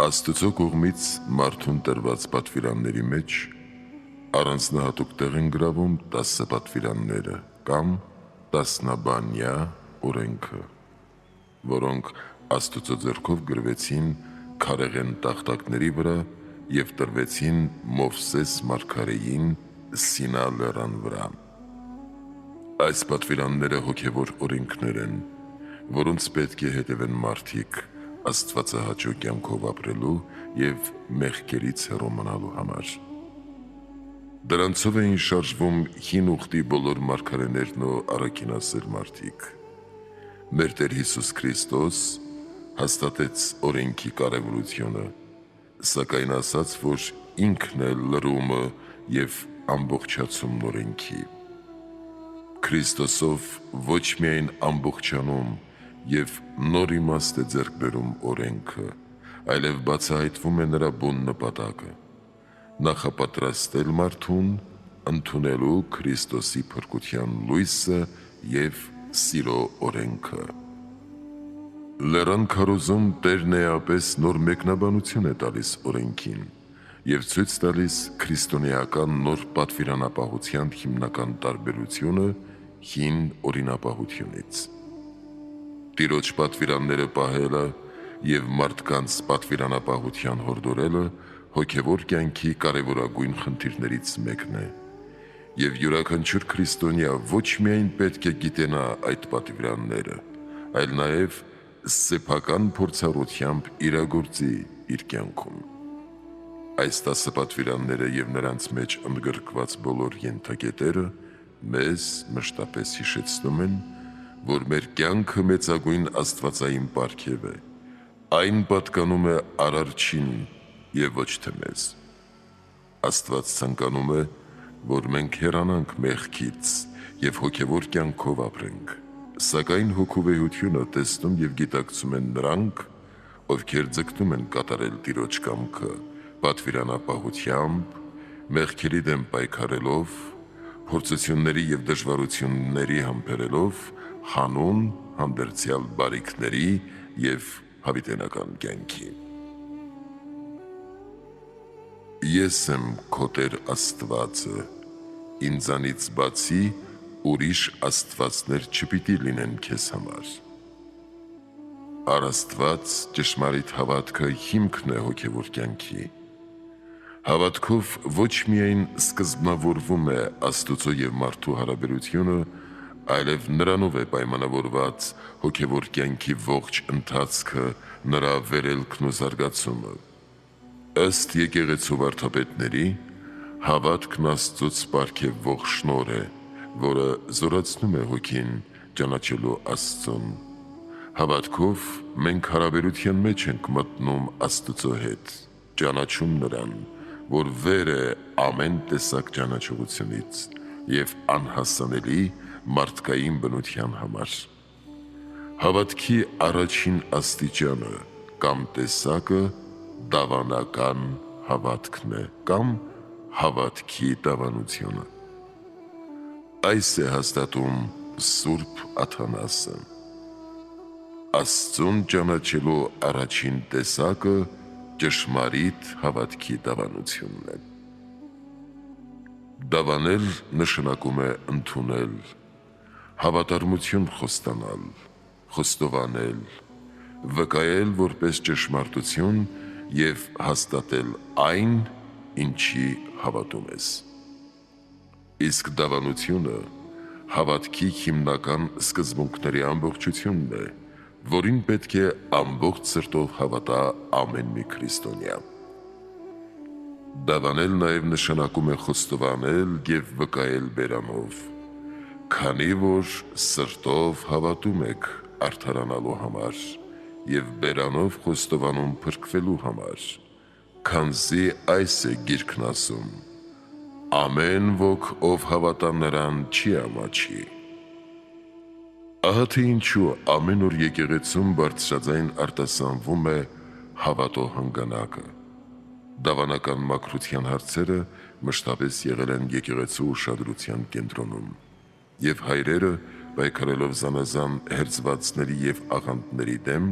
Աստծո կողմից մարդուն տրված պատվիրանների մեջ առանձնահատուկ տեղ են գրավում 10 պատվիրանները կամ տասնաբանյա օրենքը, որոնք Աստծո ձեռքով գրվեցին քարեղեն տախտակների վրա և տրվեցին Մովսես մարգարեին Սինա լեռան վրա։ Այս պատվիրանները հոգևոր օրենքներ են, որոնց պետք է հետևեն մարդիկ աստվածահաճո կյանքով ապրելու և մեղքերից հեռու մնալու համար։ Դրանցով էին շարժվում հին ուխտի բոլոր մարգարեներն ու առաքինասեր մարդիկ։ Մեր Տեր Հիսուս Քրիստոս հաստատեց օրենքի կարևորությունը, սակայն ասաց, որ ինքն է լրումը և ամբողջացումն օրենքի։ Քրիստոսով ոչ միայն ամբողջանում և նոր իմաստ է ձեռք բերում օրենքը, այլև բացահայտվում է նրա բուն նպատակը՝ նախապատրաստել մարդուն ընդունելու Քրիստոսի փրկության լույսը և սիրո օրենքը։ Լեռան քարոզում Տերն էապես նոր մեկնաբանություն է տալիս օրենքին և ցույց տալիս քրիստոնեական նոր պատվիրանապահության հիմնական տարբերությունը հին օրինապահությունից։ Տիրոջ պատվիրանները պահելը և մարդկանց պատվիրանապահության հորդորելը հոգևոր կյանքի կարևորագույն խնդիրներից մեկն է, և յուրաքանչյուր քրիստոնյա ոչ միայն պետք է գիտենա այդ պատվիրանները, այլ նաև սեփական փորձառությամբ իրագործի իր կյանքում։ Այս 10 պատվիրանները և նրանց մեջ ընդգրկված բոլոր ենթակետերը մեզ մշտապես հիշեցնում են, որ մեր կյանքը մեծագույն աստվածային պարգև է, այն պատկանում է Արարչին և ոչ թե մեզ։ Աստված ցանկանում է, որ մենք հեռանանք մեղքից և հոգևոր կյանքով ապրենք, սակայն հոգու վեհությունը տեսնում և գիտակցում են նրանք, ովքեր ձգտում են կատարել Տիրոջ կամքը պատվիրանապահությամբ, մեղքերի դեմ պայքարելով, փորձությունների և դժվարությունների համբերելով հանուն հանդերձյալ բարիքների և հավիտենական կյանքի։ Ես եմ քո Տեր Աստվածը, ինձանից բացի ուրիշ աստվածներ չպիտի լինեն քեզ համար։ Առաստված ճշմարիտ հավատքը հիմքն է հոգևոր կյանքի։ Հավատքով ոչ միայն սկզբնավորվում է Աստծո և մարդու հարաբերությունը, այլև նրանով է պայմանավորված հոգևոր կյանքի ողջ ընթացքը, նրա վերելքն ու զարգացումը։ Ըստ եկեղեցու վարդապետների, հավատքն Աստծուց պարգևվող շնորհ է, որը զորացնում է հոգին ճանաչելու Աստծուն։ Հավատքով մենք հարաբերության մեջ ենք մտնում Աստծո հետ, ճանաչում Նրան, որ վեր է ամեն տեսակ ճանաչողությունից և անհասանելի մարդկային բնության համար։ Հավատքի առաջին աստիճանը կամ տեսակը դավանական հավատքն է կամ հավատքի դավանությունը։ Այս է հաստատում Սուրբ Աթանասը. Աստծուն ճանաչելու առաջին տեսակը ճշմարիտ հավատքի դավանությունն է։ Դավանել նշանակում է ընդունել, հավատարմություն խոստանալ, խոստովանել, վկայել որպես ճշմարտություն և հաստատել այն, ինչի հավատում ես։ Իսկ դավանությունը հավատքի հիմնական սկզբունքների ամբողջությունն է, որին պետք է ամբողջ սրտով հավատա ամեն մի քրիստոնյա։ Դավանել նաև նշանակում է խոստովանել և վկայել բերանով, քանի որ սրտով հավատում եք արդարանալու համար և բերանով խոստովանում փրկվելու համար, քանզի այս է Գիրքն ասում. «Ամեն ոք, ով հավատա Նրան, չի ամաչի»։ Ահա թե ինչու ամեն օր եկեղեցում բարձրաձայն արտասանվում է հավատո հանգանակը։ Դավանական մաքրության հարցերը մշտապես եղել են եկեղեցու ուշադրության կենտրոնում, և հայրերը, պայքարելով զանազան հերձվածների և աղանդների դեմ,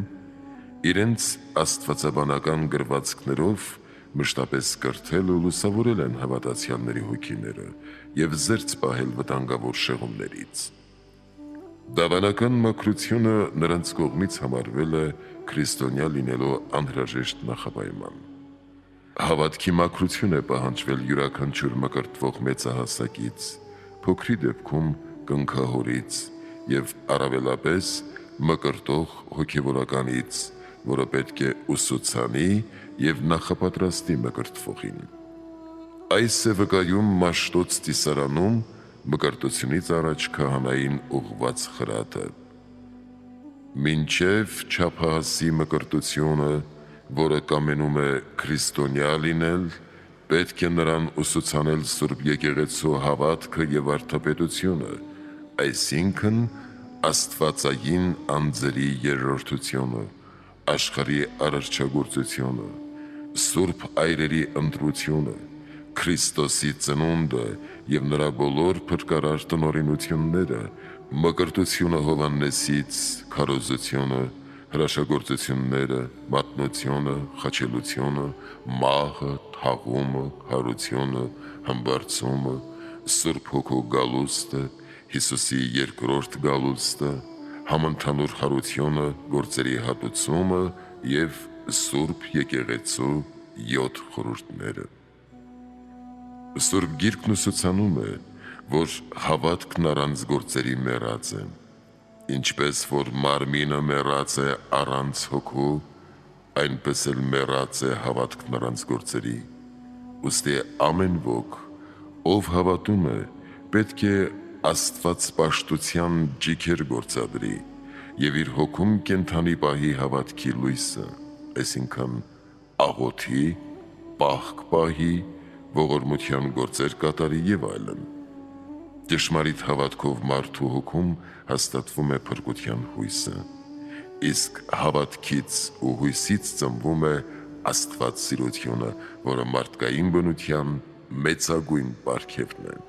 Իրենց աստվածաբանական գրվածքներով մշտապես կրթել ու լուսավորել են հավատացյալների հոգիները և զերծ պահել վտանգավոր շեղումներից։ Դավանական մաքրությունը նրանց կողմից համարվել է քրիստոնյա լինելու անհրաժեշտ նախապայման։ Հավատքի մաքրություն է պահանջվել յուրաքանչյուր մկրտվող մեծահասակից, փոքրի դեպքում կնքահորից և առավելապես մկրտող հոգևորականից, որը պետք է ուսուցանի և նախապատրաստի մկրտվողին։ Այս է վկայում Մաշտոց ծիսարանում մկրտությունից առաջ քահանային ուղղված խրատը. «Մինչև չափահասի մկրտությունը, որը կամենում է քրիստոնյա լինել, պետք է նրան ուսուցանել Սուրբ Եկեղեցու հավատքը և վարդապետությունը, այսինքն աստվածային անձերի երրորդությունը, աշխարհի արարչագործությունը, Սուրբ այրերի ընտրությունը, Քրիստոսի ծնունդը և նրա բոլոր փրկարար տնօրինությունները, մկրտությունը Հովհաննեսից, քարոզությունը, հրաշագործությունները, մատնությունը, խաչելությունը, մահը, թաղումը, հարությունը, համբարձումը, Սուրբ Հոգու գալուստը, Հիսուսի երկրորդ գալուստը, համընդհանուր հարությունը, գործերի հատուցումը և Սուրբ Եկեղեցու 7 խորհուրդները»։ Սուրբ Գիրքն ուսուցանում է, որ հավատքն առանց գործերի մեռած է, ինչպես որ մարմինը մեռած է առանց հոգու, այնպես էլ մեռած է հավատքն առանց գործերի։ Ուստի ամեն ոք, ով հավատում է, պետք է աստվածպաշտության ջիքեր գործադրի և իր հոգում կենդանի պահի հավատքի լույսը, այսինքն աղոթի, պահք պահի, ողորմության գործեր կատարի և այլն։ Ճշմարիտ հավատքով մարդու հոգում հաստատվում է փրկության հույսը, իսկ հավատքից ու հույսից ծնվում է աստվածսիրությունը, որը մարդկային բնության մեծագույն պարգևն է։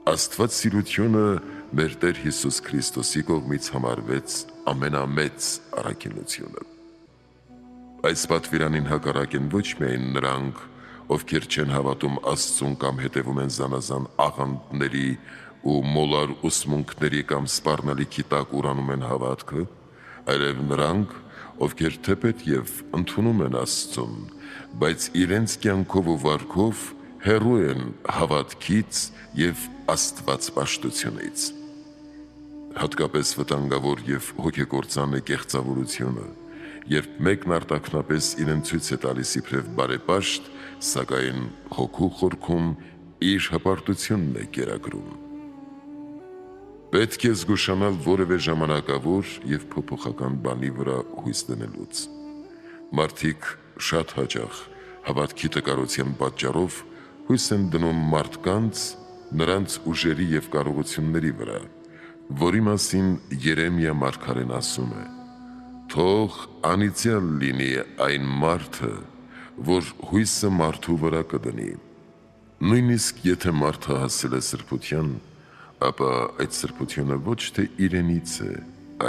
Աստվածսիրությունը մեր Տեր Հիսուս Քրիստոսի կողմից համարվեց ամենամեծ առաքինությունը։ Այս պատվիրանին հակառակ են ոչ միայն նրանք, ովքեր չեն հավատում Աստծուն կամ հետևում են զանազան աղանդների ու մոլար ուսմունքների կամ սպառնալիքի տակ ուրանում են հավատքը, այլև նրանք, ովքեր թեպետ և ընդունում են Աստծուն, բայց իրենց կյանքով ու վարքով հեռու են հավատքից և աստվածպաշտությունից։ Հատկապես վտանգավոր և հոգեկործան է կեղծավորությունը, երբ մեկն արտաքնապես իրեն ցույց է տալիս իբրև բարեպաշտ, սակայն հոգու խորքում իր հպարտությունն է կերակրում։ Պետք է զգուշանալ որևէ ժամանակավոր և փոփոխական բանի վրա հույս դնելուց։ Մարդիկ շատ հաճախ հավատքի տկարության պատճառով հույս են դնում մարդկանց, նրանց ուժերի և կարողությունների վրա, որի մասին Երեմիա մարգարեն ասում է. «Թող անիծյալ լինի այն մարդը, որ հույսը մարդու վրա կդնի»։ Նույնիսկ եթե մարդը հասել է սրբության, ապա այդ սրբությունը ոչ թե իրենից է,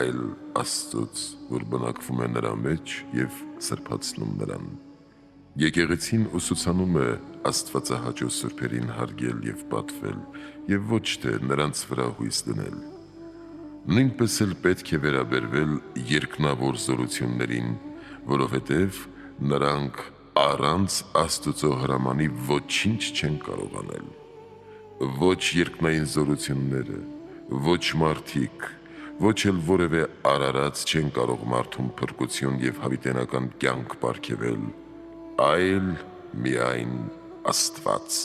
այլ Աստծուց, որ բնակվում է նրա մեջ և սրբացնում նրան։ Եկեղեցին ուսուցանում է աստվածահաճո սուրբերին հարգել և պատվել և ոչ թե նրանց վրա հույս դնել։ Նույնպես էլ պետք է վերաբերվել երկնավոր զորություններին, որովհետև նրանք առանց Աստծո հրամանի ոչինչ չեն կարող անել։ Ոչ երկնային զորությունները, ոչ մարդիկ, ոչ էլ որևէ արարած չեն կարող մարդուն փրկություն և հավիտենական կյանք պարգևել, այլ միայն Աստված։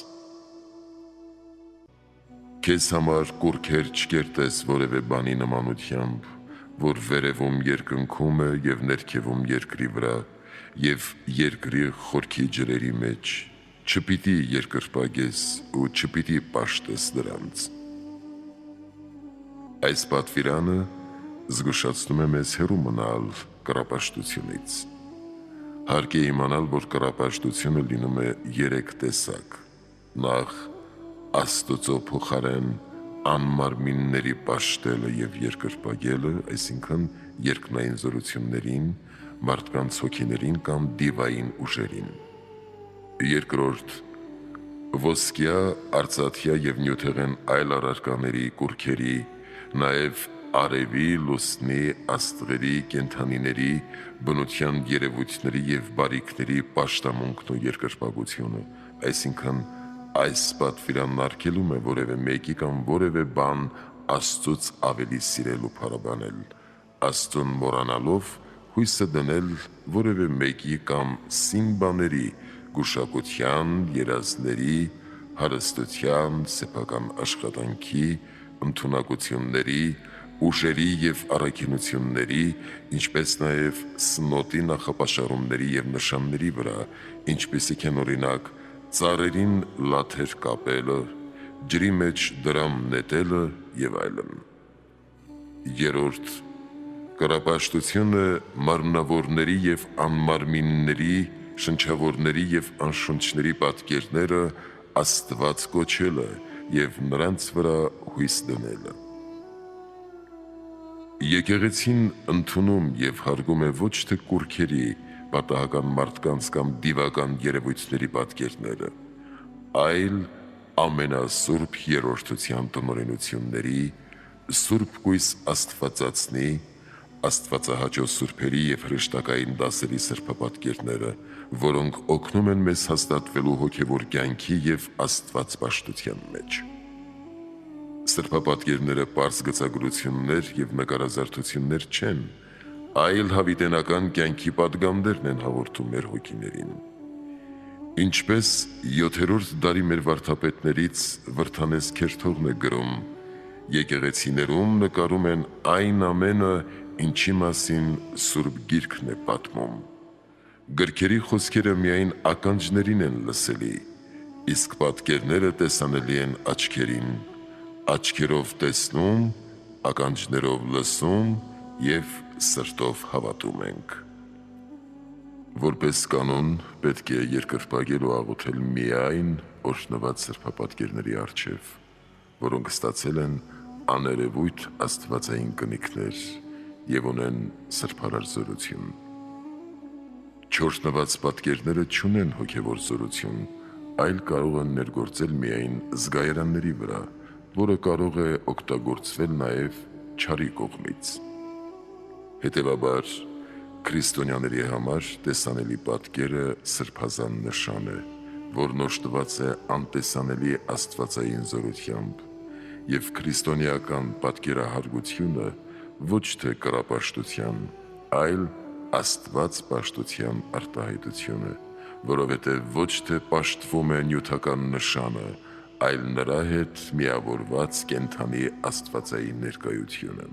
Քեզ համար կուռքեր չկերտես որևէ բանի նմանությամբ, որ վերևում երկնքում է և ներքևում երկրի վրա և երկրի խորքի ջրերի մեջ, չպիտի երկրպագես ու չպիտի պաշտես դրանց։ Այս պատվիրանը զգուշացնում է մեզ հեռու մնալ կռապաշտությունից։ Հարկ է իմանալ, որ կռապաշտությունը լինում է 3 տեսակ. նախ Աստծո փոխարեն անմարմինների պաշտելը և երկրպագելը, այսինքն երկնային զորություններին, մարդկանց հոգիներին կամ դիվային ուժերին։ Երկրորդ, ոսկյա, արծաթյա և նյութեղեն այլ առարկաների, կուռքերի, նաև արևի, լուսնի, աստղերի, կենդանիների, բնության երևույթների և բարիքների պաշտամունքն ու երկրպագությունը, այսինքն այս պատվիրանն արգելում է որևէ մեկի կամ որևէ բան Աստծուց ավելի սիրել ու փառաբանել, Աստծուն մոռանալով հույսը դնել որևէ մեկի կամ սին բաների, գուշակության, երազների, հարստության, սեփական աշխատանքի, ընդունակությունների, ուժերի և առաքինությունների, ինչպես նաև սնոտի նախապաշարումների և նշանների վրա, ինչպիսիք են օրինակ ծառերին լաթեր կապելը, ջրի մեջ դրամ նետելը և այլն։ Երրորդ, կռապաշտությունը մարմնավորների և անմարմինների, շնչավորների և անշունչների պատկերները Աստված կոչելը և նրանց վրա հույս դնելը։ Եկեղեցին ընդունում և հարգում է ոչ թե կուռքերի, պատահական մարդկանց կամ դիվական երևույթների պատկերները, այլ ամենասուրբ երրորդության տնօրինությունների, Սուրբ Կույս Աստվածածնի, աստվածահաճո սուրբերի և հրեշտակային դասերի սրբապատկերները, որոնք օգնում են մեզ հաստատվելու հոգևոր կյանքի և աստվածպաշտության մեջ։ Սրբապատկերները պարզ գծագրություններ և նկարազարդություններ չեն, այլ հավիտենական կյանքի պատգամներն են հաղորդում մեր հոգիներին։ Ինչպես 7-րդ դարի մեր վարդապետներից Վրդանես Քերթողն է գրում, եկեղեցիներում նկարում են այն ամենը, ինչի մասին Սուրբ Գիրքն է պատմում։ Գրքերի խոսքերը միայն ականջներին են լսելի, իսկ պատկերները տեսանելի են աչքերին, աչքերով տեսնում, ականջներով լսում և սրտով հավատում ենք։ Որպես կանոն պետք է երկրպագել ու աղոթել միայն օրհնված սրբապատկերների առջև, որոնք ստացել են աներևույթ աստվածային կնիքներ և ունեն սրբարար զորություն։ Չօրհնված պատկերները չունեն հոգևոր զորություն, այլ կարող են ներգործել միայն զգայարանների վրա, որը կարող է օգտագործվել նաև չարի կողմից։ Հետևաբար, քրիստոնյաների համար տեսանելի պատկերը սրբազան նշան է, որն օժտված է անտեսանելի աստվածային զորությամբ, և քրիստոնեական պատկերահարգությունը ոչ թե կռապաշտության, այլ աստվածպաշտության արտահայտություն է, որովհետև ոչ թե պաշտվում է նյութական նշանը, այլ նրա հետ միավորված կենդանի աստվածային ներկայությունը։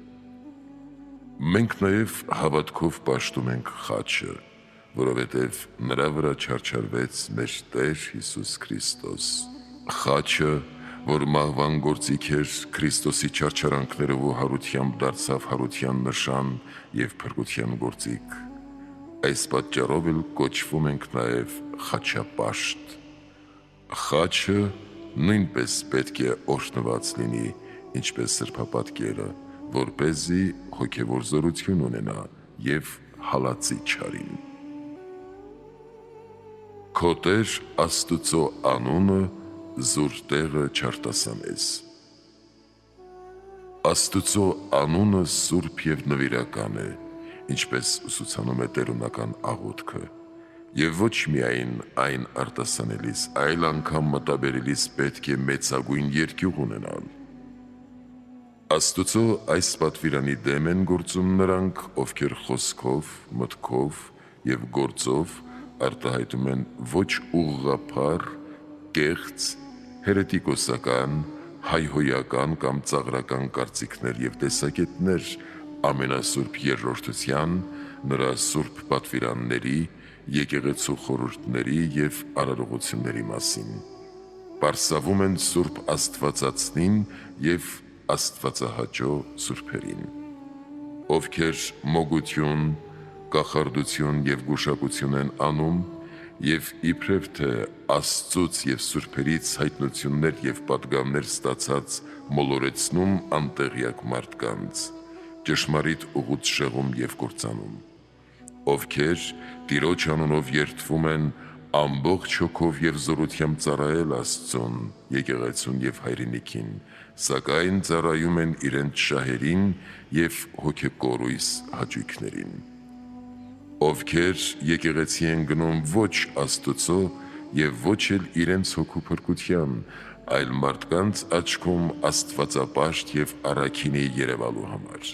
Մենք նաև հավատքով պաշտում ենք խաչը, որովհետև նրա վրա չարչարվեց մեր Տեր Հիսուս Քրիստոս։ Խաչը, որ մահվան գործիք էր, Քրիստոսի չարչարանքներով ու հարությամբ դարձավ հարության նշան և փրկության գործիք։ Այս պատճառով էլ կոչվում ենք նաև խաչապաշտ։ Խաչը նույնպես պետք է օրհնված լինի, ինչպես սրբապատկերը, որպեսզի հոգևոր զորություն ունենա և հալածի չարին։ Քո Տեր Աստուծո անունը զուր տեղը չարտասանես։ Աստուծո անունը սուրբ և նվիրական է, ինչպես ուսուցանում է տերունական աղոթքը, և ոչ միայն այն արտասանելիս, այլ անգամ մտաբերելիս պետք է մեծագույն երկյուղ ունենալ։ Աստուծո այս պատվիրանի դեմ են գործում նրանք, ովքեր խոսքով, մտքով և գործով արտահայտում են ոչ ուղղափառ, կեղծ, հերետիկոսական, հայհոյական կամ ծաղրական կարծիքներ և տեսակետներ ամենասուրբ երրորդության, նրա սուրբ պատվիրանների, եկեղեցու խորհուրդների և արարողությունների մասին։ Պարսավում են Սուրբ Աստվածածնին և աստվածահաճո սուրբերին, ովքեր մոգություն, կախարդություն և գուշակություն են անում և իբրև թե Աստծուց և սուրբերից հայտնություններ և պատգամներ ստացած մոլորեցնում անտեղյակ մարդկանց, ճշմարիտ ուղուց շեղում և կործանում։ ովքեր Տիրոջ անունով երդվում են ամբողջ հոգով և զորությամբ ծառայել Աստծուն, եկեղեցուն և հայրենիքին, սակայն ծառայում են իրենց շահերին և հոգեկորույս հաճույքներին, ովքեր եկեղեցի են գնում ոչ Աստծո և ոչ էլ իրենց հոգու փրկության, այլ մարդկանց աչքում աստվածապաշտ և առաքինի երևալու համար,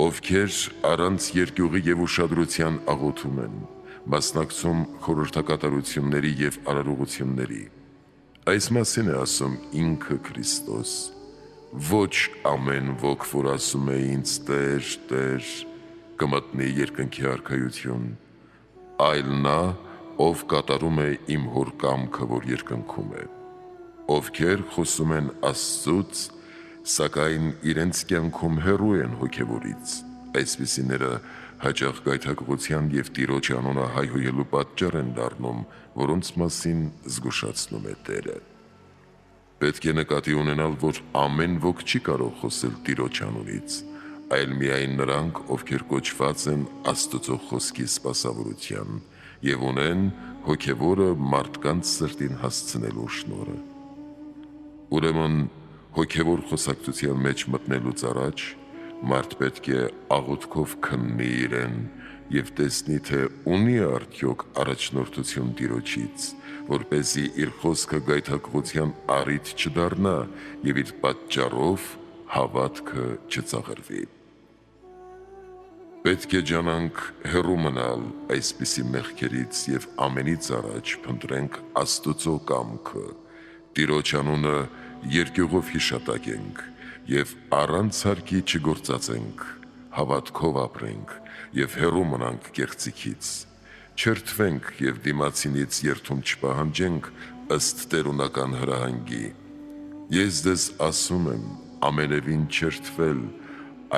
ովքեր առանց երկյուղի և ուշադրության աղոթում են, մասնակցում խորհրդակատարությունների և արարողությունների։ Այս մասին է ասում ինքը Քրիստոս. ոչ ամեն ոք, որ ասում է ինձ Տեր, Տեր, կմտնի երկնքի արքայություն, այլ նա, ով կատարում է իմ հոր կամքը, որ երկնքում է։ Ովքեր խոսում են Աստծուց, սակայն իրենց կյանքում հեռու են հոգևորից, այսպիսիները հաճախ գայթակղության և Տիրոջ անունը հայհոյելու պատճառ են դառնում, որոնց մասին զգուշացնում է Տերը։ Պետք է նկատի ունենալ, որ ամեն ոք չի կարող խոսել Տիրոջ անունից, այլ միայն նրանք, ովքեր կոչված են Աստծո խոսքի սպասավորության և ունեն հոգևորը մարդկանց սրտին հասցնելու շնորհը։ Ուրեմն հոգևոր խոսակցության մեջ մտնելուց առաջ մարդ պետք է աղոթքով քննի իրեն և տեսնի, թե ունի արդյոք առաջնորդություն Տիրոջից, որպեսզի իր խոսքը գայթակղության առիթ չդառնա և իր պատճառով հավատքը չծաղրվի։ Պետք է ջանանք հեռու մնալ այսպիսի մեղքերից և ամենից առաջ փնտրենք Աստծո կամքը, Տիրոջ անունը երկյուղով հիշատակենք և առանց հարկի չգործածենք, հավատքով ապրենք և հեռու մնանք կեղծիքից, չերթվենք և դիմացինից երդում չպահանջենք ըստ տերունական հրահանգի։ Ես ձեզ ասում եմ, ամենևին չերթվել,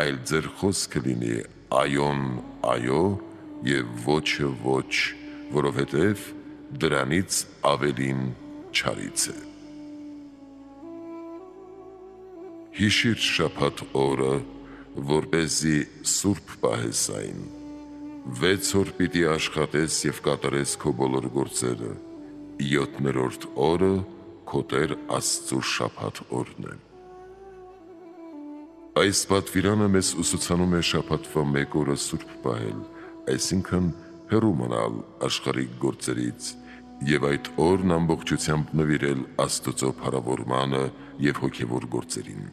այլ ձեր խոսքը լինի այոն այո և ոչը ոչ, որովհետև դրանից ավելին չարից է։ Հիշիր շաբաթ օրը, որպեսզի սուրբ պահես այն, 6 օր պիտի աշխատես և կատարես քո բոլոր գործերը, 7-րդ օրը քո Տեր Աստծու շաբաթ օրն է։ Այս պատվիրանը մեզ ուսուցանում է շաբաթվա մեկ օրը սուրբ պահել, այսինքն հեռու մնալ աշխարհիկ գործերից և այդ օրն ամբողջությամբ նվիրել Աստծո փառավորմանը և հոգևոր գործերին։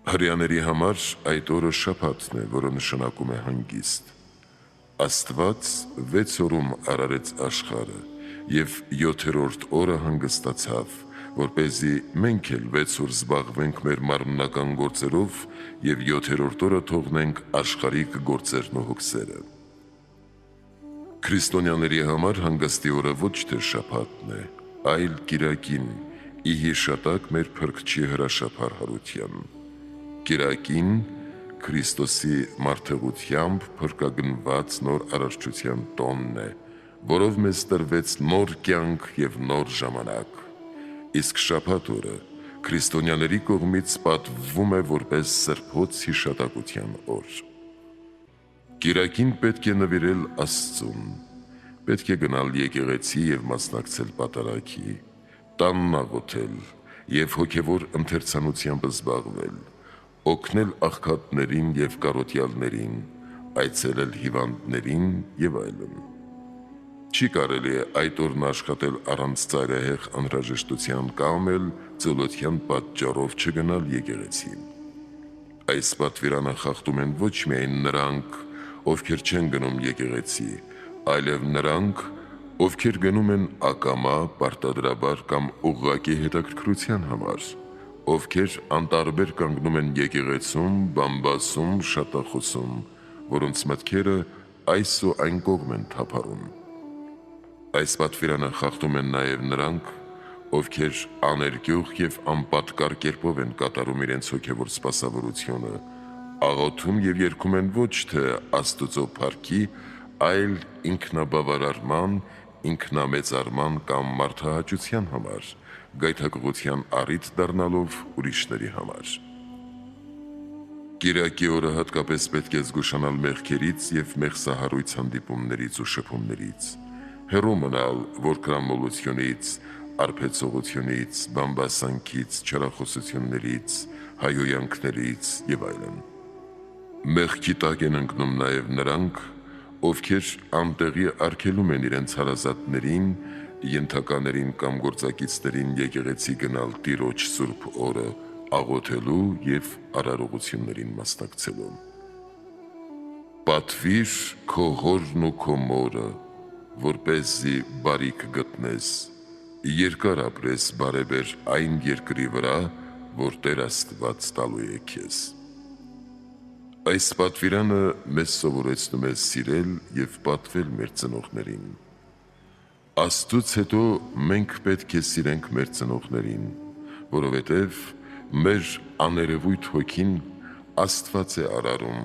Հրեաների համար այդ օրը շաբաթն է, որը նշանակում է հանգիստ։ Աստված 6 օրում արարեց աշխարհը և 7-րդ օրը հանգստացավ, որպեսզի մենք էլ 6 օր զբաղվենք մեր մարմնական գործերով և 7-րդ օրը թողնենք աշխարհիկ գործերն ու հոգսերը։ Քրիստոնյաների համար հանգստի օրը ոչ թե շաբաթն է, այլ կիրակին, ի հիշատակ մեր Փրկչի հրաշափառ հարության։ Կիրակին Քրիստոսի մարդեղությամբ փրկագնված նոր արարչության տոնն է, որով մեզ տրվեց նոր կյանք և նոր ժամանակ, իսկ շաբաթ օրը քրիստոնյաների կողմից պատվվում է որպես սրբոց հիշատակության օր։ Կիրակին պետք է նվիրել Աստծուն, պետք է գնալ եկեղեցի և մասնակցել պատարագի, տանն աղոթել և հոգևոր ընթերցանությամբ զբաղվել, օգնել աղքատներին և կարոտյալներին, այցելել հիվանդներին և այլն։ Չի կարելի է այդ օրն աշխատել առանց ծայրահեղ անհրաժեշտության կամ էլ ծոլոտյան պատճառով չգնալ եկեղեցի։ Այս պատվիրանը խախտում են ոչ միայն նրանք, ովքեր չեն գնում եկեղեցի, այլև նրանք, ովքեր գնում են ակամա, պարտադրաբար կամ ուղղակի հետաքրքրության համար, ովքեր անտարբեր կանգնում են եկեղեցում, բամբասում, շատախոսում, որոնց մտքերը այս ու այն կողմ են թափառում։ Այս պատվիրանը խախտում են նաև նրանք, ովքեր աներկյուղ և անպատկար կերպով են կատարում իրենց հոգևոր սպասավորությունը, աղոթում և երգում են ոչ թե Աստծո փառքի, այլ ինքնաբավարարման, ինքնամեծարման կամ մարդահաճության համար, գայթակղության առիթ դառնալով ուրիշների համար։ Կիրակի օրը հատկապես պետք է զգուշանալ մեղքերից և մեղսահարույց հանդիպումներից ու շփումներից, հեռու մնալ որդրամոլությունից, արբեցողությունից, բամբասանքից, չարախոսություններից, հայհոյանքներից և այլն։ Մեղքի տակ են ընկնում նաև նրանք, ովքեր անտեղի արգելում են իրենց հարազատներին, ենթականերին կամ գործակիցներին եկեղեցի գնալ Տիրոջ սուրբ օրը աղոթելու և արարողություններին մասնակցելու։ Պատվիր քո հորն ու քո մորը, որպեսզի բարիք գտնես, երկար ապրես բարևեր այն երկրի վրա, որ Տեր Աստված տալու է քեզ։ Այս պատվիրանը մեզ սովորեցնում է սիրել և պատվել մեր ծնողներին։ Աստծուց հետո մենք պետք է սիրենք մեր ծնողներին, որովհետև մեր աներևույթ հոգին Աստված է արարում,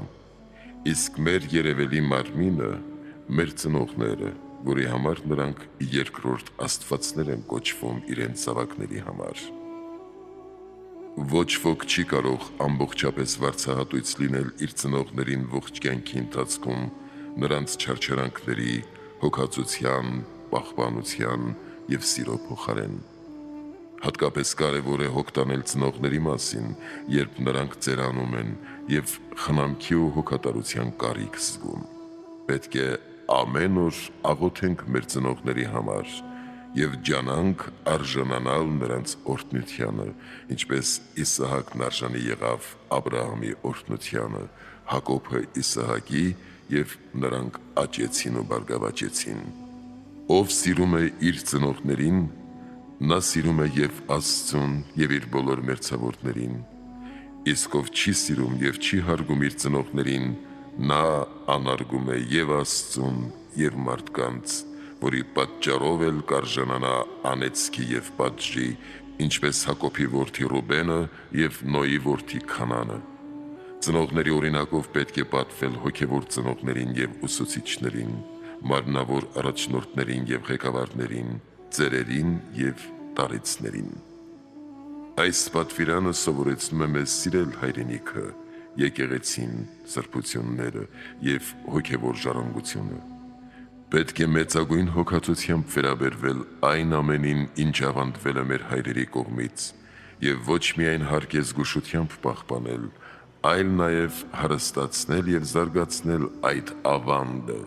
իսկ մեր երևելի մարմինը մեր ծնողները, որի համար նրանք երկրորդ աստվածներ են կոչվում իրենց զավակների համար։ Ոչ ոք չի կարող ամբողջապես վարձահատույց լինել իր ծնողներին ողջ կյանքի ընթացքում նրանց չարչարանքների, հոգածության, պահպանության և սիրո փոխարեն։ Հատկապես կարևոր է հոգ տանել ծնողների մասին, երբ նրանք ծերանում են և խնամքի ու հոգատարության կարիք զգում։ Պետք է ամեն օր աղոթենք մեր ծնողների համար և ջանանք արժանանալ նրանց օրհնությանը, ինչպես Իսահակն արժանի եղավ Աբրահամի օրհնությանը, Հակոբը Իսահակի, և նրանք աճեցին ու բարգավաճեցին։ Ով սիրում է իր ծնողներին, նա սիրում է և Աստծուն և իր բոլոր մերձավորներին, իսկ ով չի սիրում և չի հարգում իր ծնողներին, նա անարգում է և Աստծուն և մարդկանց, որի պատճառով էլ կարժանանա անեծքի և պատժի, ինչպես Հակոբի որդի Ռուբենը և Նոյի որդի Քանանը։ Ծնողների օրինակով պետք է պատվել հոգևոր ծնողներին և ուսուցիչներին, մարմնավոր առաջնորդներին և ղեկավարներին, ծերերին և տարեցներին։ Այս պատվիրանը սովորեցնում է մեզ սիրել հայրենիքը, եկեղեցին, սրբությունները և հոգևոր ժառանգությունը։ Պետք է մեծագույն հոգածությամբ վերաբերվել այն ամենին, ինչ ավանդվել է մեր հայրերի կողմից, և ոչ միայն հարկ է զգուշությամբ պահպանել, այլ նաև հարստացնել և զարգացնել այդ ավանդը,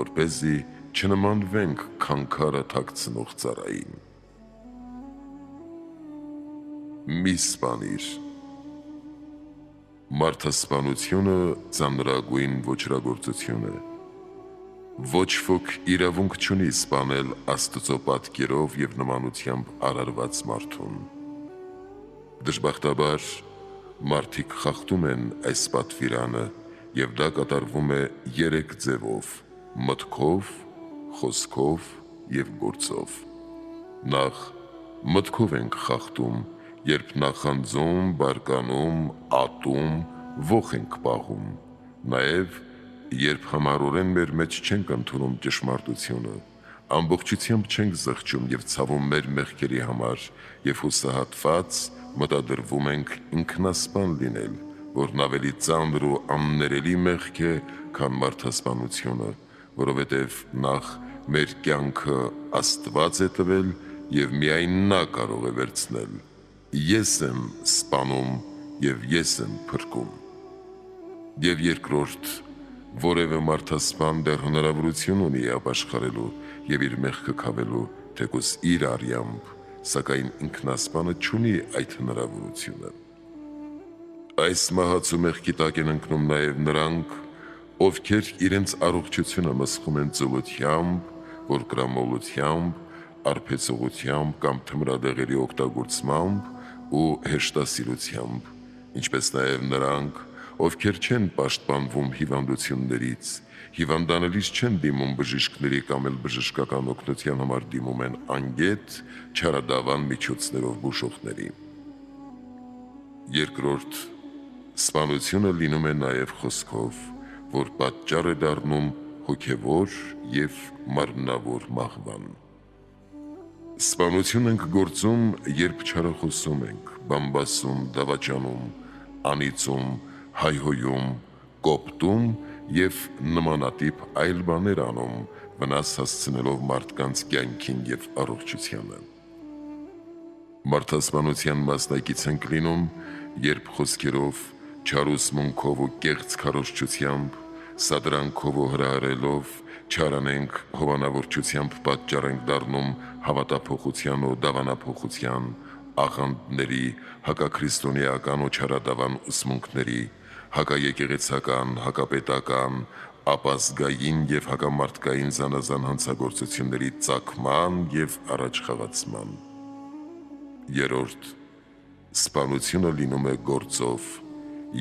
որպեսզի չնմանվենք քանքարը թաքցնող ծառային։ Մի սպանիր։ Մարդասպանությունը ծանրագույն ոճրագործություն է։ Ոչ ոք իրավունք չունի սպանել Աստծո պատկերով և նմանությամբ արարված մարդուն։ Դժբախտաբար, մարդիկ խախտում են այս պատվիրանը, և դա կատարվում է 3 ձևով՝ մտքով, խոսքով և գործով։ Նախ մտքով ենք խախտում, երբ նախանձում, բարկանում, ատում, ոխ ենք պահում, նաև երբ համառորեն մեր մեջ չենք ընդունում ճշմարտությունը, ամբողջությամբ չենք զղջում և ցավում մեր մեղքերի համար և հուսահատված մտադրվում ենք ինքնասպան լինել, որն ավելի ծանր ու աններելի մեղք է, քան մարդասպանությունը, որովհետև նախ մեր կյանքը Աստված է տվել և միայն Նա կարող է վերցնել։ Ես եմ սպանում և ես եմ փրկում։ Եվ երկրորդ, որևէ մարդասպան դեռ հնարավորություն ունի ապաշխարելու և իր մեղքը քավելու, թեկուզ իր արյամբ, սակայն ինքնասպանը չունի այդ հնարավորությունը։ Այս մահացու մեղքի տակ են ընկնում նաև նրանք, ովքեր իրենց առողջությունը մսխում են ծուլությամբ, որդրամոլությամբ, արբեցողությամբ կամ թմրադեղերի օգտագործմամբ ու հեշտասիրությամբ, ինչպես նաև նրանք, ովքեր չեն պաշտպանվում հիվանդություններից, հիվանդանալիս չեն դիմում բժիշկների կամ էլ բժշկական օգնության համար դիմում են անգետ չարադավան միջոցներով բուժողների։ Երկրորդ, սպանությունը լինում է նաև խոսքով, որ պատճառ է դառնում հոգևոր և մարմնավոր մահվան։ Սպանություն ենք գործում, երբ չարախոսում ենք, բամբասում, դավաճանում, անիծում, հայհոյում, կոպտում և նմանատիպ այլ բաներ անում, վնաս հասցնելով մարդկանց կյանքին և առողջությանը։ Մարդասպանության մասնակից ենք լինում, երբ խոսքերով, չար ուսմունքով ու կեղծ քարոզչությամբ, սադրանքով ու հրահրելով, չարանենք հովանավորչությամբ պատճառ ենք դառնում հավատափոխության ու դավանափոխության, աղանդների, հակաքրիստոնեական ու չարադավան ուսմունքների, հակաեկեղեցական, հակապետական, ապազգային և հակամարդկային զանազան հանցագործությունների ծագման և առաջխաղացման։ Երրորդ, սպանությունը լինում է գործով,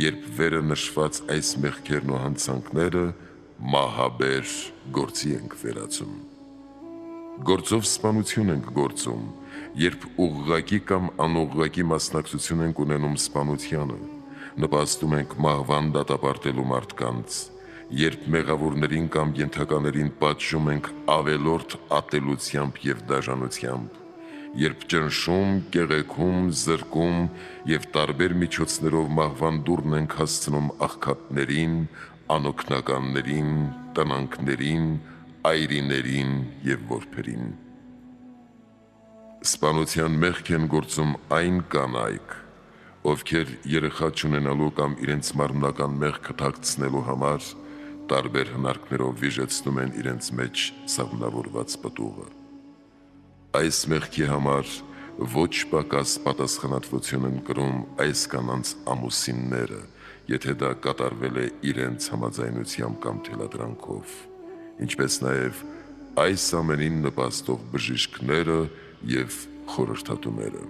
երբ վերը նշված այս մեղքերն ու հանցանքները մահաբեր գործի ենք վերածում։ Գործով սպանություն ենք գործում, երբ ուղղակի կամ անուղղակի մասնակցություն ենք ունենում սպանությանը, նպաստում ենք մահվան դատապարտելու մարդկանց, երբ մեղավորներին կամ ենթականերին պատժում ենք ավելորդ ատելությամբ և դաժանությամբ, երբ ճնշում, կեղեքում, զրկում և տարբեր միջոցներով մահվան դուռն ենք հասցնում աղքատներին, անօգնականներին, տնանքներին, այրիներին և որբերին։ Սպանության մեղք են գործում այն կանայք, ովքեր երեխա չունենալու կամ իրենց մարմնական մեղքը թաքցնելու համար տարբեր հնարքներով վիժեցնում են իրենց մեջ սաղմնավորված պտուղը։ Այս մեղքի համար ոչ պակաս պատասխանատվություն են կրում այս կանանց ամուսինները, եթե դա կատարվել է իրենց համաձայնությամբ կամ թելադրանքով, ինչպես նաև այս ամենին նպաստող բժիշկները և խորհրդատուները։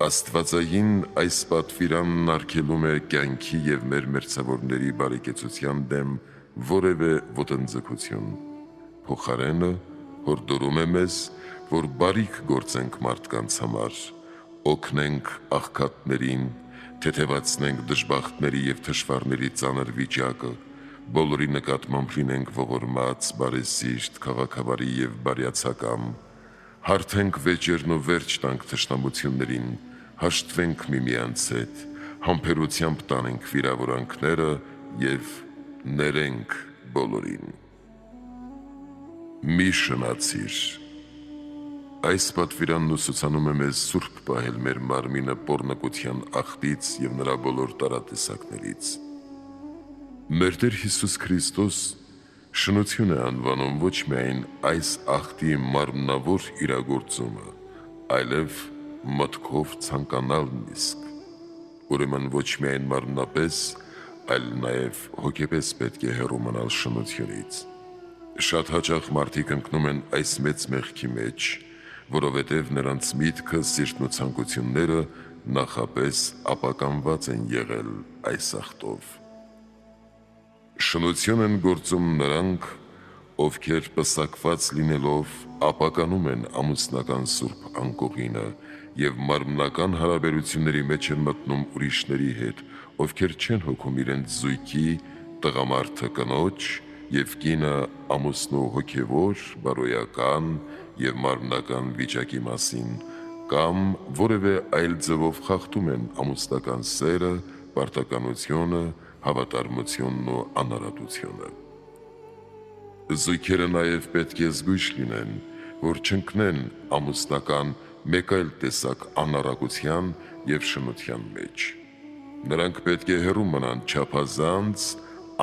Աստվածային այս պատվիրանն արգելում է կյանքի և մեր մերձավորների բարեկեցության դեմ որևէ ոտնձգություն, փոխարենը հորդորում է մեզ, որ բարիք գործենք մարդկանց համար, օգնենք աղքատներին, թեթևացնենք դժբախտների և թշվառների ծանր վիճակը, բոլորի նկատմամբ լինենք ողորմած, բարեսիրտ, քաղաքավարի և բարյացակամ, հարթենք վեճերն ու վերջ տանք թշնամություններին, հաշտվենք միմյանց հետ, համբերությամբ տանենք վիրավորանքները և ներենք բոլորին։ Մի շնացիր։ Այս պատվիրանն ուսուցանում է մեզ սուրբ պահել մեր մարմինը պոռնկության աղբից և նրա բոլոր տարատեսակներից։ Մեր Տեր Հիսուս Քրիստոս շնություն է անվանում ոչ միայն այս աղբի մարմնավոր իրագործումը, այլև մտքով ցանկանալն իսկ։ Ուրեմն ոչ միայն մարմնապես, այլ նաև հոգեպես պետք է հեռու մնալ շնությունից։ Շատ հաճախ մարդիկ ընկնում են այս մեծ մեղքի մեջ, որովհետև նրանց միտքը, սիրտն ու ցանկությունները նախապես ապականված են եղել այս աղբով։ Շնություն են գործում նրանք, ովքեր պսակված լինելով ապականում են ամուսնական սուրբ անկողինը և մարմնական հարաբերությունների մեջ են մտնում ուրիշների հետ, ովքեր չեն հոգում իրենց զույգի, տղամարդը կնոջ և կինը ամուսնու հոգևոր, բարոյական և մարմնական վիճակի մասին, կամ որևէ այլ ձևով խախտում են ամուսնական սերը, պարտականությունը, հավատարմությունն ու անարատությունը։ Զույգերը նաև պետք է զգույշ լինեն, որ չընկնեն ամուսնական մեկ այլ տեսակ անառակության և շնության մեջ։ Նրանք պետք է հեռու մնան չափազանց,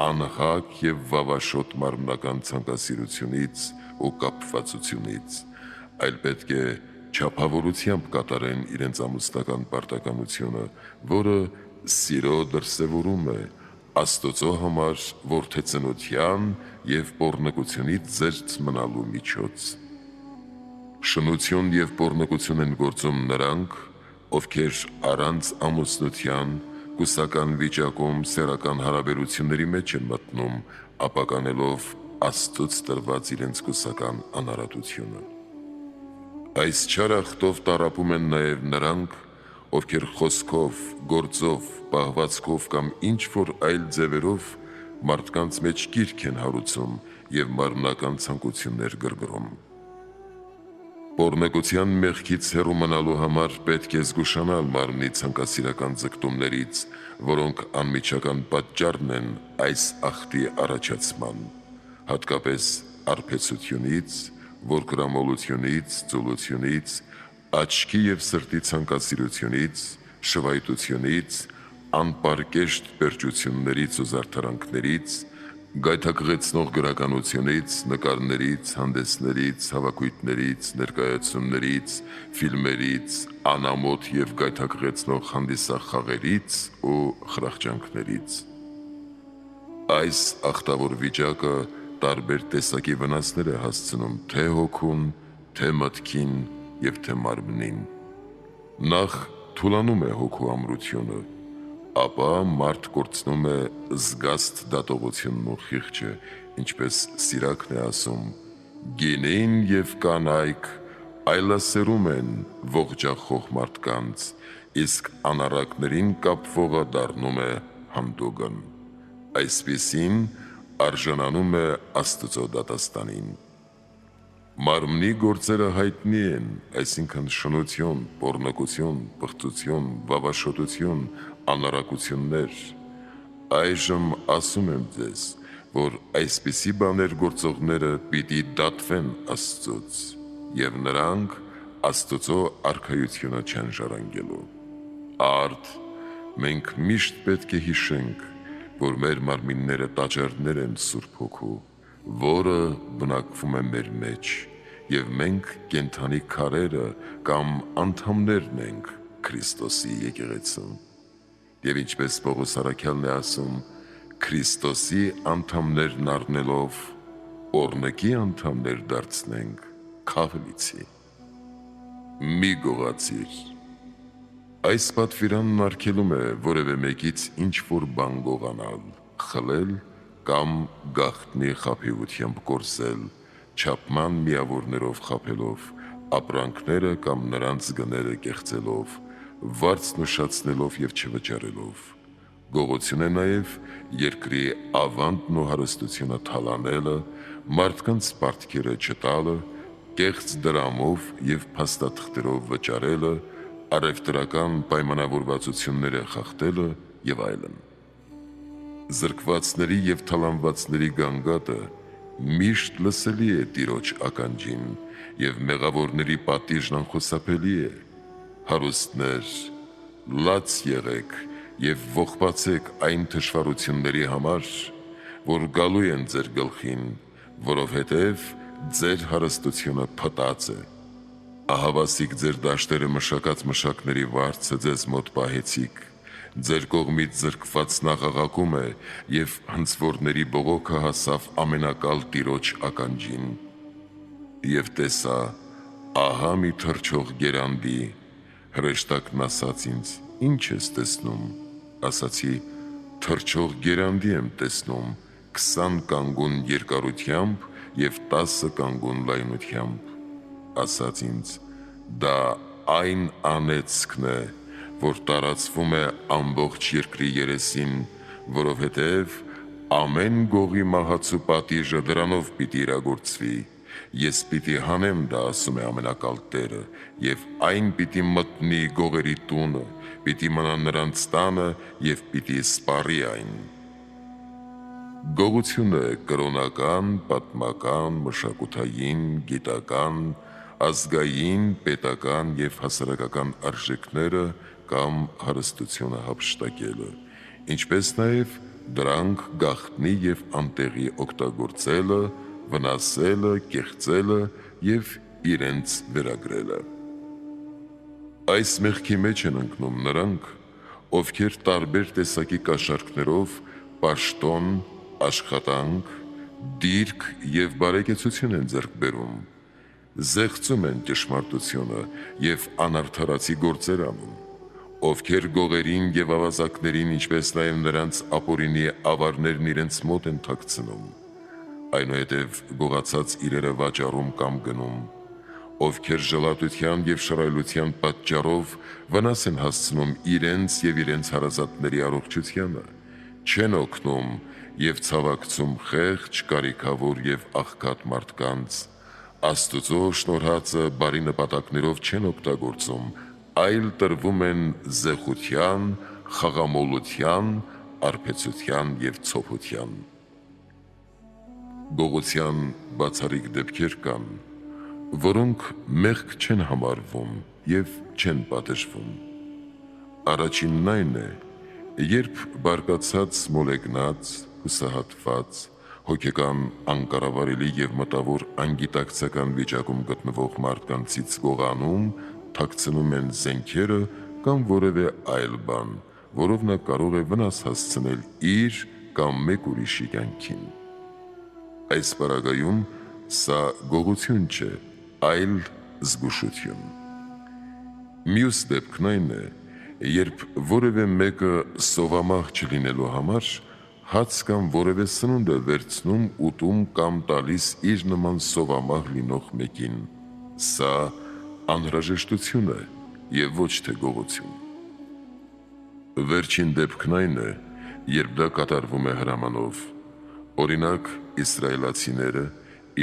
անհակ և վավաշոտ մարմնական ցանկասիրությունից ու կապվածությունից, այլ պետք է չափավորությամբ կատարեն իրենց ամուսնական պարտականությունը, որը սիրո դրսևորում է, Աստծո համար որդեծնության և պոռնկությունից զերծ մնալու միջոց։ Շնություն և պոռնկություն են գործում նրանք, ովքեր առանց ամուսնության, կուսական վիճակում սեռական հարաբերությունների մեջ են մտնում, ապականելով Աստծուց տրված իրենց կուսական անարատությունը։ Այս չար աղբով տառապում են նաև նրանք, ովքեր խոսքով, գործով, պահվածքով կամ ինչ-որ այլ ձևերով մարդկանց մեջ կիրք են հարուցում և մարմնական ցանկություններ գրգռում։ Պոռնոգության մեղքից հեռու մնալու համար պետք է զգուշանալ մարմնի ցանկասիրական ձգտումներից, որոնք անմիջական պատճառն են այս ախտի առաջացման, հատկապես արբեցությունից, որկրամոլությունից, ծուլությունից, աչքի և սրտի ցանկասիրությունից, շվայտությունից, անպարկեշտ պերճություններից ու զարդարանքներից, գայթակղեցնող գրականությունից, նկարներից, հանդեսներից, հավաքույթներից, ներկայացումներից, ֆիլմերից, անամոթ և գայթակղեցնող հանդիսախաղերից ու խրախճանքներից։ Այս ախտավոր վիճակը տարբեր տեսակի վնասներ է հասցնում թե հոգուն, թե մտքին և թե մարմնին։ Նախ թուլանում է հոգու ամրությունը, ապա մարդ կորցնում է զգաստ դատողությունն ու խիղճը, ինչպես Սիրակն է ասում. «Գինին և կանայք այլասերում են ողջախոհ մարդկանց, իսկ անառակներին կապվողը դառնում է հանդուգն»։ Այսպիսին արժանանում է Աստծո դատաստանին։ Մարմնի գործերը հայտնի են, այսինքն շնություն, պոռնոգություն, պղծություն, վավաշոտություն, անառակություններ։ Այժմ ասում եմ ձեզ, որ այսպիսի բաներ գործողները պիտի դատվեն Աստծուց, և նրանք Աստծո արքայությունը չեն ժառանգելու։ Արդ մենք միշտ պետք է հիշենք, որ մեր մարմինները տաճարներ են Սուրբ Հոգու, որը բնակվում է մեր մեջ, և մենք կենդանի քարերը կամ անդամներն ենք Քրիստոսի եկեղեցում։ Եվ ինչպես Պողոս առաքյալն է ասում, Քրիստոսի անդամներն առնելով, օրնկի անդամներ դարձնենք քահանիցի։ Մի գողացիր։ Այս պատվիրանն արգելում է որևէ մեկից ինչ-որ բան գողանալ, խլել կամ գաղտնի խաբեությամբ կորզել, չափման միավորներով խաբելով, ապրանքները կամ նրանց գները կեղծելով, վարձն ուշացնելով և չվճարելով։ Գողություն է նաև երկրի ավանդն ու հարստությունը թալանելը, մարդկանց պարտքերը չտալը, կեղծ դրամով և փաստաթղթերով վճարելը, առևտրական պայմանավորվածությունները խախտելը և այլն։ Զրկվածների և թալանվածների գանգատը միշտ լսելի է Տիրոջ ականջին, և մեղավորների պատիժն անխուսափելի է։ Հարուստներ, լաց եղեք և ողբացեք այն թշվառությունների համար, որ գալու են ձեր գլխին, որովհետև ձեր հարստությունը փտած է։ Ահավասիկ ձեր դաշտերը մշակած մշակների վարձը ձեզ մոտ պահեցիք, ձեր կողմից զրկվածն աղաղակում է, և հնձվորների բողոքը հասավ ամենակալ Տիրոջ ականջին։ Եվ տեսա, ահա մի թռչող գերանդի, հրեշտակն ասաց ինձ. «Ինչ ես տեսնում»։ Ասացի. «Թռչող գերանդի եմ տեսնում, 20 կանգուն երկարությամբ և 10 կանգուն լայնությամբ»։ Ասաց ինձ. «Դա այն անեծքն է, որ տարածվում է ամբողջ երկրի երեսին, որովհետև ամեն գողի մահացու պատիժը դրանով պիտի իրագործվի։ Ես պիտի հանեմ դա, ասում է Ամենակալ Տերը, և այն պիտի մտնի գողերի տունը, պիտի մնա նրանց տանը և պիտի սպառի այն»։ Գողությունը կրոնական, պատմական, մշակութային, գիտական, ազգային, պետական և հասարակական արժեքները կամ հարստությունը հափշտակելը, ինչպես նաև դրանք գաղտնի և անտեղի օգտագործելը, վնասելը, կեղծելը և իրենց վերագրելը։ Այս մեղքի մեջ են ընկնում նրանք, ովքեր տարբեր տեսակի կաշառքներով պաշտոն, աշխատանք, դիրք և բարեկեցություն են ձեռք բերում, զեղծում են ճշմարտությունը և անարդարացի գործեր անում, ովքեր գողերին և ավազակներին, ինչպես նաև նրանց ապօրինի ավարներն իրենց մոտ են թաքցնում, այնուհետև գողացած իրերը վաճառում կամ գնում, ովքեր ժլատության և շռայլության պատճառով վնաս են հասցնում իրենց և իրենց հարազատների առողջությանը, չեն օգնում և ցավակցում խեղճ, կարիքավոր և աղքատ մարդկանց, Աստծո շնորհածը բարի նպատակներով չեն օգտագործում, այլ տրվում են զեղության, խաղամոլության, արբեցության և ցոփության։ Գողության բացառիկ դեպքեր կան, որոնք մեղք չեն համարվում և չեն պատժվում։ Առաջինն այն է, երբ բարկացած, մոլեգնած, հուսահատված, հոգեկան անկառավարելի և մտավոր անգիտակցական վիճակում գտնվող մարդկանցից գողանում, թաքցնում են զենքերը կամ որևէ այլ բան, որով նա կարող է վնաս հասցնել իր կամ մեկ ուրիշի կյանքին։ Այս պարագայում սա գողություն չէ, այլ զգուշություն։ Մյուս դեպքն այն է, երբ որևէ մեկը սովամահ չլինելու համար հաց կամ որևէ սնունդ է վերցնում, ուտում կամ տալիս իր նման սովամահ լինող մեկին։ Սա անհրաժեշտություն է և ոչ թե գողություն։ Վերջին դեպքն այն է, երբ դա կատարվում է հրամանով։ Օրինակ, իսրայելացիները,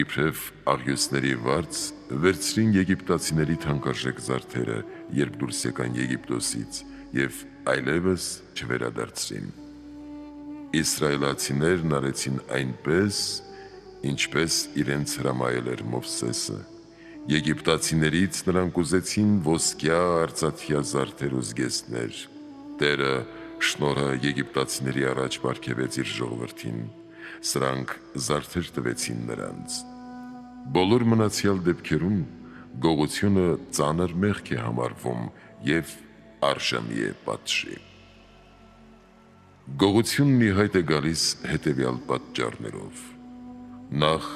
իբրև աղյուսների վարձ, վերցրին եգիպտացիների թանկարժեք զարդերը, երբ դուրս եկան Եգիպտոսից, և այլևս չվերադարձրին։ Իսրայելացիներն արեցին այնպես, ինչպես իրենց հրամայել էր Մովսեսը։ Եգիպտացիներից նրանք ուզեցին ոսկյա արծաթյա զարդեր ու զգեստներ։ Տերը շնորհը եգիպտացիների առաջ պարգևեց իր ժողովրդին։ Սրանք զարդեր տվեցին նրանց։ Բոլոր մնացյալ դեպքերում գողությունը ծանր մեղք է համարվում և արժանի է պատժի։ Գողությունն ի հայտ է գալիս հետևյալ պատճառներով։ Նախ,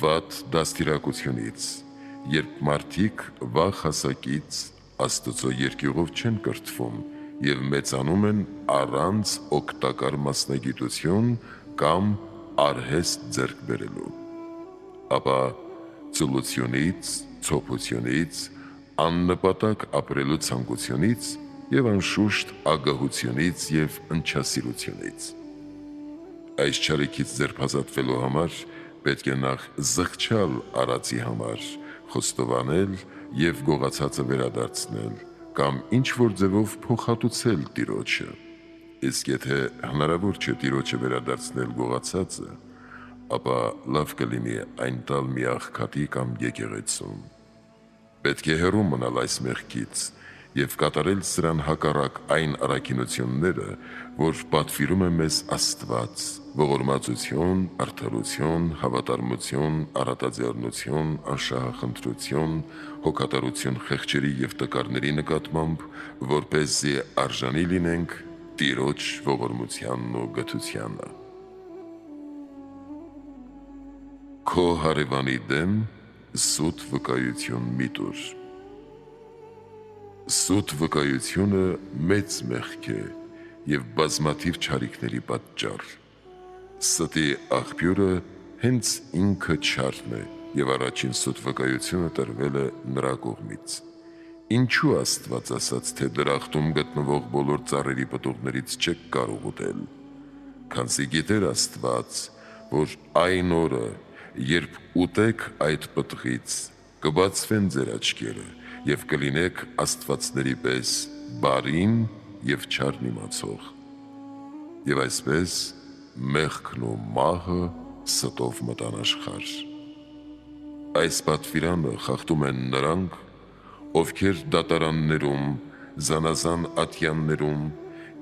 վատ դաստիարակությունից, երբ մարդիկ վաղ հասակից Աստծո երկյուղով չեն կրթվում և մեծանում են առանց օգտակար մասնագիտություն կամ արհեստ ձեռք բերելու։ Ապա ծուլությունից, ցոփությունից, աննպատակ ապրելու ցանկությունից և անշուշտ ագահությունից և ընչասիրությունից։ Այս չարիքից ձերբազատվելու համար պետք է նախ զղջալ արածի համար, խոստովանել և գողացածը վերադարձնել կամ ինչ-որ ձևով փոխհատուցել Տիրոջը։ Իսկ եթե հնարավոր չէ Տիրոջը վերադարձնել գողացածը, ապա լավ կլինի այն տալ մի աղքատի կամ եկեղեցուն։ Պետք է հեռու մնալ այս մեղքից և կատարել սրան հակառակ այն առաքինությունները, որ պատվիրում է մեզ Աստված՝ ողորմածություն, արդարություն, հավատարմություն, առատաձեռնություն, անշահախնդրություն, հոգատարություն խեղճերի և տկարների նկատմամբ, որպեսզի արժանի լինենք Տիրոջ ողորմությանն ու գթությանը։ Քո հարևանի դեմ սուտ վկայություն մի տուր։ Սուտ վկայությունը մեծ մեղք է և բազմաթիվ չարիքների պատճառ։ Ստի աղբյուրը հենց ինքը չարն է և առաջին սուտ վկայությունը տրվել է նրա կողմից։ Ինչու Աստված ասաց, թե դրախտում գտնվող բոլոր ծառերի պտուղներից չեք կարող ուտել։ Քանզի գիտեր Աստված, որ այն օրը, երբ ուտեք այդ պտղից, կբացվեն ձեր աչքերը և կլինեք աստվածների պես բարին և չարն իմացող։ Եվ այսպես մեղքն ու մահը ստով մտան աշխարհ։ Այս պատվիրանը խախտում են նրանք, ովքեր դատարաններում, զանազան ատյաններում,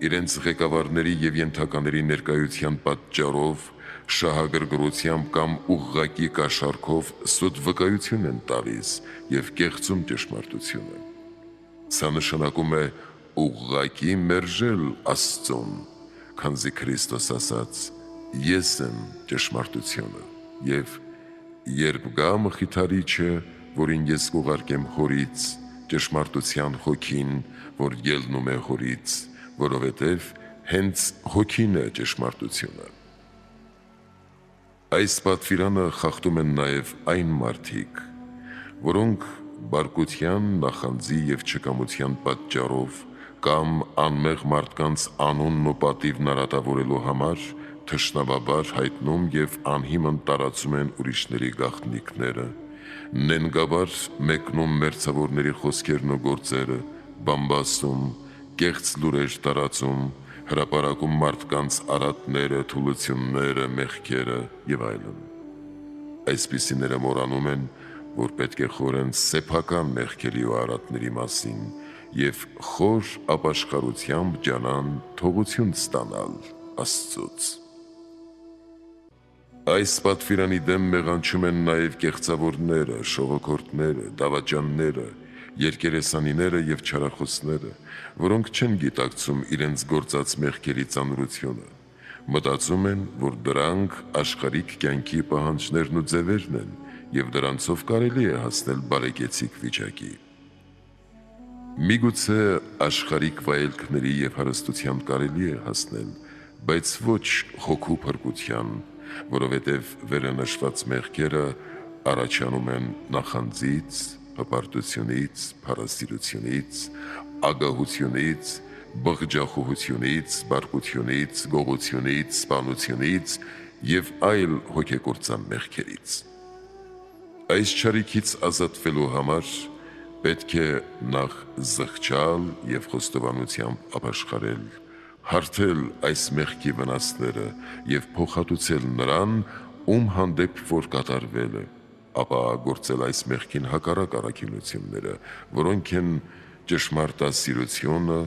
իրենց ղեկավարների և ենթակաների ներկայության պատճառով, շահագրգռությամբ կամ ուղղակի կաշառքով սուտ վկայություն են տալիս և կեղծում ճշմարտությունը։ Սա նշանակում է ուղղակի մերժել Աստծուն, քանզի Քրիստոս ասաց. «Ես եմ ճշմարտությունը, և երբ գա Մխիթարիչը, որին ես կուղարկեմ Հորից, ճշմարտության Հոգին, որ ելնում է Հորից, որովհետև հենց Հոգին է ճշմարտությունը»։ Այս պատվիրանը խախտում են նաև այն մարդիկ, որոնք բարկության, նախանձի և չկամության պատճառով կամ անմեղ մարդկանց անունն ու պատիվն արատավորելու համար թշնամաբար հայտնում և անհիմն տարածում են ուրիշների գաղտնիքները նենգաբար մեկնում մերձավորների խոսքերն ու գործերը, բամբասում, կեղծ լուրեր տարածում, հրապարակում մարդկանց արատները, թուլությունները, մեղքերը եւ այլն։ Այսպիսիները մոռանում են, որ պետք է խորեն սեփական մեղքերի ու արատների մասին եւ խոր ապաշխարությամբ ջանան թողություն ստանալ Աստծուց։ Այս պատվիրանի դեմ մեղանչում են նաև կեղծավորները, շողոքորթները, դավաճանները, երկերեսանիները եւ չարախոսները, որոնք չեն գիտակցում իրենց գործած մեղքերի ծանրությունը, մտածում են, որ դրանք աշխարհիկ կյանքի պահանջներն ու ձևերն են եւ դրանցով կարելի է հասնել բարեկեցիկ վիճակի։ Միգուցե աշխարհիկ վայելքների եւ հարստության կարելի է հասնել, բայց ոչ հոգու փրկության, որովհետև վերը նշված մեղքերը առաջանում են նախանձից, հպարտությունից, փառասիրությունից, ագահությունից, բղջախոհությունից, բարկությունից, գողությունից, սպանությունից եւ այլ հոգեկործան մեղքերից։ Այս չարիքից ազատվելու համար պետք է նախ զղջալ եւ խոստովանությամբ ապաշխարել, հարթել այս մեղքի վնասները եւ փոխհատուցել նրան, ում հանդեպ որ կատարվել է, ապա գործել այս մեղքին հակառակ առաքինությունները, որոնք են ճշմարտասիրությունը,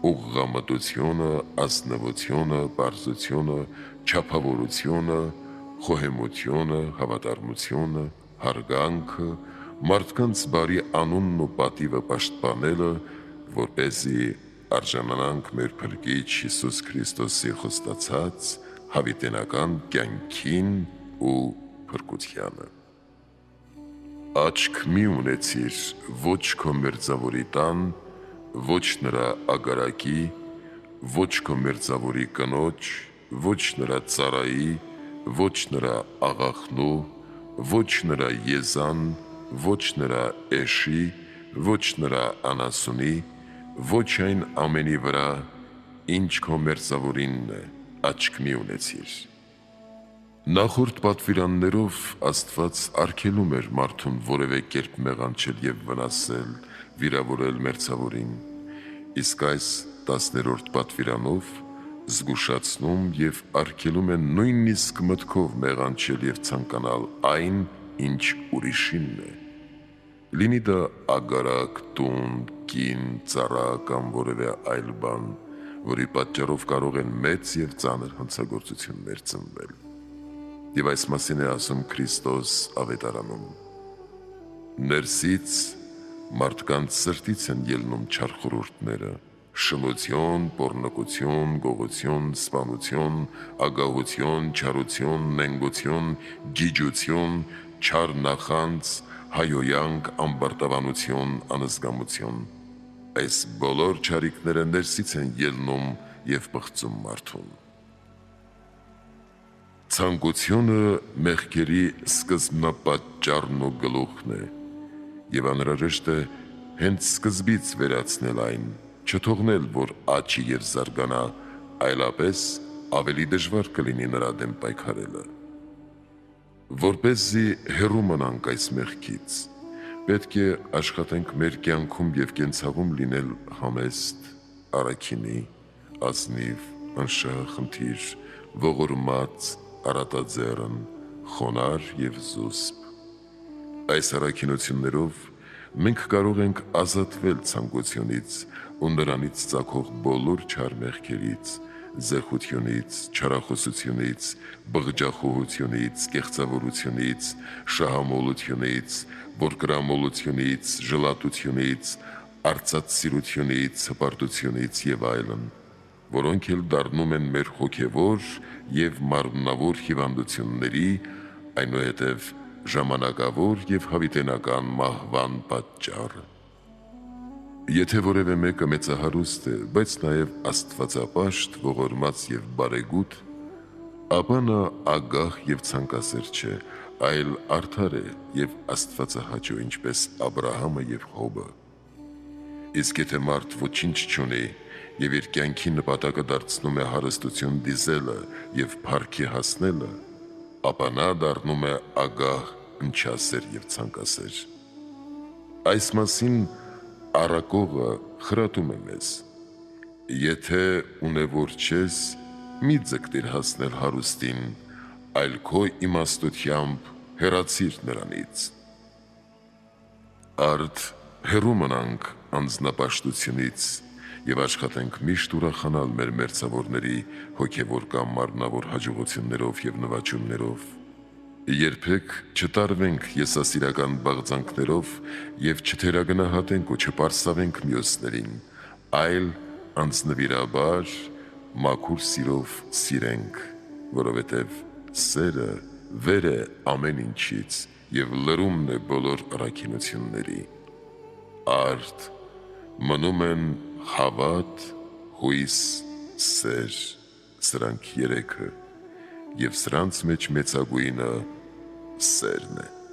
ուղղամտությունը, ազնվությունը, պարզությունը, չափավորությունը, խոհեմությունը, հավատարմությունը, հարգանքը, մարդկանց բարի անունն ու պատիվը պաշտպանելը, որպեսզի արժանանանք մեր Փրկիչ Հիսուս Քրիստոսի խոստացած հավիտենական կյանքին ու փրկությանը։ Աչք մի ունեցիր ոչ քո մերձավորի տան, ոչ նրա ագարակի, ոչ քո մերձավորի կնոջ, ոչ նրա ծառայի, ոչ նրա աղախնու, ոչ նրա եզան, ոչ նրա էշի, ոչ նրա անասունի, ոչ այն ամենի վրա, ինչ քո մերձավորինն է, աչք մի ունեցիր։ Նախորդ պատվիրաններով Աստված արգելում էր մարդուն որևէ կերպ մեղանչել եւ վնասել, վիրավորել մերձավորին, իսկ այս 10-րդ պատվիրանով զգուշացնում եւ արգելում է նույնիսկ մտքով մեղանչել եւ ցանկանալ այն, ինչ ուրիշինն է։ Լինի դա ագարակ, տուն, կին, ծառա կամ որևէ այլ բան, որի պատճառով կարող են մեծ եւ ծանր հանցագործություններ ծնվել։ Եվ այս մասին է ասում Քրիստոս ավետարանում. ներսից մարդկանց սրտից են ելնում չար խորհուրդները, շնություն, պոռնկություն, գողություն, սպանություն, ագահություն, չարություն, նենգություն, ջիջություն, չար նախանձ, հայոյանք, ամբարտավանություն, անզգամություն։ Այս բոլոր չարիքները ներսից են ելնում եւ պղծում մարդուն։ Ցանկությունը մեղքերի սկզբնապատճառն ու գլուխն է, եւ անհրաժեշտ է հենց սկզբից վերացնել այն, չթողնել, որ աճի եւ զարգանա, այլապես ավելի դժվար կլինի նրա դեմ պայքարելը։ Որպեսզի հեռու մնանք այս մեղքից, պետք է աշխատենք մեր կյանքում եւ կենցաղում լինել համեստ, առաքինի, ազնիվ, անշահախնդիր, ողորմած, արատաձեռն, խոնարհ եւ զուսպ։ Այս առաքինություններով մենք կարող ենք ազատվել ցանկությունից ու նրանից ծագող բոլոր չար մեղքերից, զեղությունից, չարախոսությունից, բղջախոհությունից, կեղծավորությունից, շահամոլությունից, որկրամոլությունից, ժլատությունից, արծաթսիրությունից, հպարտությունից եւ այլն, որոնք էլ դառնում են մեր հոգևոր եւ մարմնավոր հիվանդությունների, այնուհետև ժամանակավոր եւ հավիտենական մահվան պատճառը։ Եթե որևէ մեկը մեծահարուստ է, բայց նաեւ աստվածապաշտ, ողորմած եւ բարեգութ, ապա նա ագահ եւ ցանկասեր չէ, այլ արդար է եւ աստվածահաճո, ինչպես Աբրահամը եւ Հոբը։ Իսկ եթե մարդ ոչինչ չունի եւ իր կյանքի նպատակը դարձնում է հարստություն դիզելը եւ փառքի հասնելը, ապա նա դառնում է ագահ, ընչասեր եւ ցանկասեր։ Այս մասին առակողը խրատում է մեզ. եթե ունևոր չես, մի ձգտիր հասնել հարուստին, այլ քո իմաստությամբ հեռացիր նրանից։ Արդ հեռու մնանք անձնապաշտությունից եւ աշխատենք միշտ ուրախանալ մեր մերձավորների հոգեվոր կամ մարմնավոր հաջողություններով եւ նվաճումներով։ Երբեք չտարվենք եսասիրական բաղձանքներով եւ չթերագնահատենք ու չպարսավենք մյուսներին, այլ անձնվիրաբար մաքուր սիրով սիրենք, որովհետեւ սերը վեր է ամեն ինչից եւ լրումն է բոլոր առաքինությունների։ Արդ մնում են հավատ, հույս, սեր, սրանք երեքը, եւ սրանց մեջ մեծագույնը սերն է։